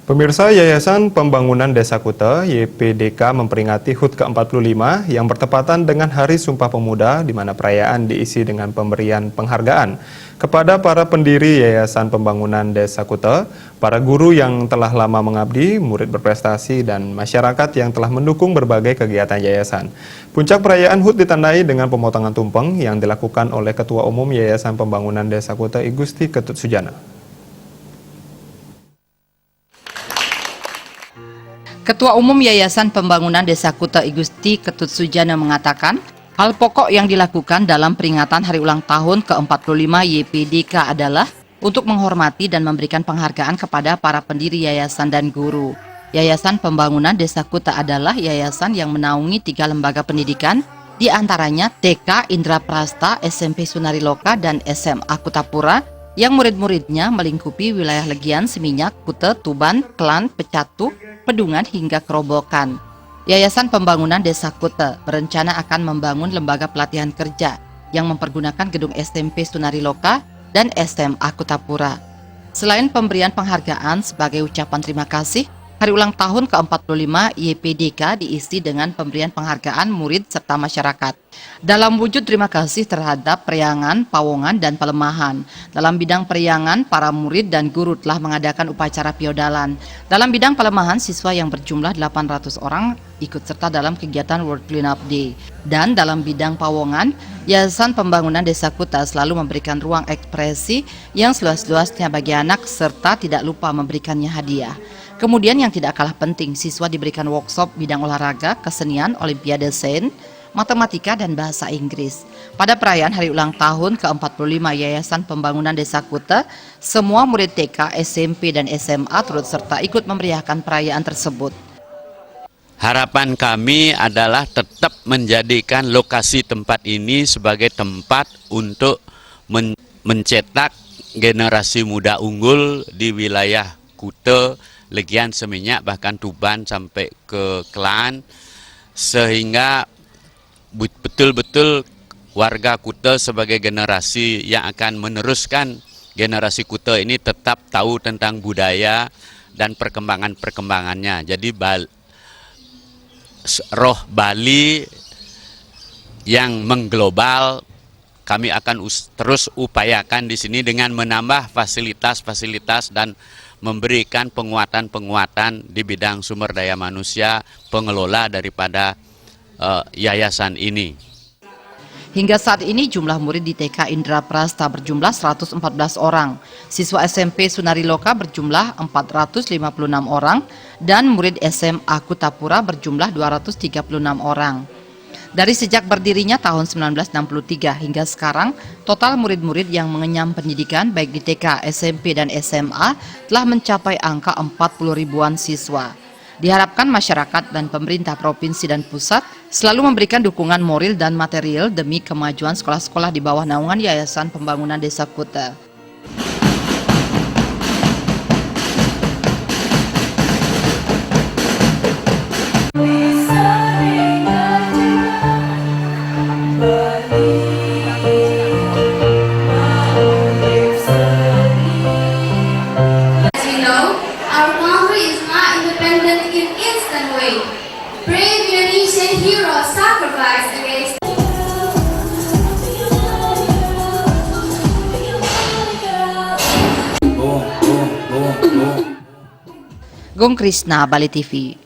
Pemirsa, Yayasan Pembangunan Desa Kuta (YPDK) memperingati HUT ke-45 yang bertepatan dengan Hari Sumpah Pemuda, di mana perayaan diisi dengan pemberian penghargaan kepada para pendiri Yayasan Pembangunan Desa Kuta, para guru yang telah lama mengabdi, murid berprestasi, dan masyarakat yang telah mendukung berbagai kegiatan yayasan. Puncak perayaan HUT ditandai dengan pemotongan tumpeng yang dilakukan oleh Ketua Umum Yayasan Pembangunan Desa Kuta I Gusti Ketut Sujana. Ketua Umum Yayasan Pembangunan Desa Kuta I Gusti Ketut Sujana mengatakan, hal pokok yang dilakukan dalam peringatan hari ulang tahun ke-45 YPDK adalah untuk menghormati dan memberikan penghargaan kepada para pendiri yayasan dan guru. Yayasan Pembangunan Desa Kuta adalah yayasan yang menaungi 3 lembaga pendidikan, di antaranya TK Indra Prasta, SMP Sunariloka, dan SMA Kutapura, yang murid-muridnya melingkupi wilayah Legian, Seminyak, Kuta, Tuban, Klan, Pecatu, Pedungan, hingga Kerobokan. Yayasan Pembangunan Desa Kuta berencana akan membangun lembaga pelatihan kerja yang mempergunakan gedung SMP Sunariloka dan SMA Kutapura. Selain pemberian penghargaan sebagai ucapan terima kasih, hari ulang tahun ke-45 YPDK diisi dengan pemberian penghargaan murid serta masyarakat. Dalam wujud terima kasih terhadap Periangan, Pawongan, dan Pelemahan. Dalam bidang Periangan, para murid dan guru telah mengadakan upacara piodalan. Dalam bidang Pelemahan, siswa yang berjumlah 800 orang ikut serta dalam kegiatan World Cleanup Day. Dan dalam bidang Pawongan, Yayasan Pembangunan Desa Kuta selalu memberikan ruang ekspresi yang seluas-luasnya bagi anak serta tidak lupa memberikannya hadiah. Kemudian yang tidak kalah penting, siswa diberikan workshop bidang olahraga, kesenian, olimpiade sains, matematika, dan bahasa Inggris. Pada perayaan hari ulang tahun ke-45 Yayasan Pembangunan Desa Kuta, semua murid TK, SMP, dan SMA turut serta ikut memeriahkan perayaan tersebut. Harapan kami adalah tetap menjadikan lokasi tempat ini sebagai tempat untuk mencetak generasi muda unggul di wilayah Kuta, Legian, Seminyak, bahkan Tuban sampai ke Klan, sehingga betul-betul warga Kuta sebagai generasi yang akan meneruskan generasi Kuta ini tetap tahu tentang budaya dan perkembangan-perkembangannya. Jadi roh Bali yang mengglobal kami akan terus upayakan di sini dengan menambah fasilitas-fasilitas dan memberikan penguatan-penguatan di bidang sumber daya manusia, pengelola daripada yayasan ini. Hingga saat ini jumlah murid di TK Indra Prasta berjumlah 114 orang, siswa SMP Sunariloka berjumlah 456 orang, dan murid SMA Kutapura berjumlah 236 orang. Dari sejak berdirinya tahun 1963 hingga sekarang, total murid-murid yang mengenyam pendidikan baik di TK, SMP, dan SMA telah mencapai angka 40 ribuan siswa. Diharapkan masyarakat dan pemerintah provinsi dan pusat selalu memberikan dukungan moral dan material demi kemajuan sekolah-sekolah di bawah naungan Yayasan Pembangunan Desa Kuta. Brave Indonesian heroes sacrificed against Gung Krisna, Bali TV.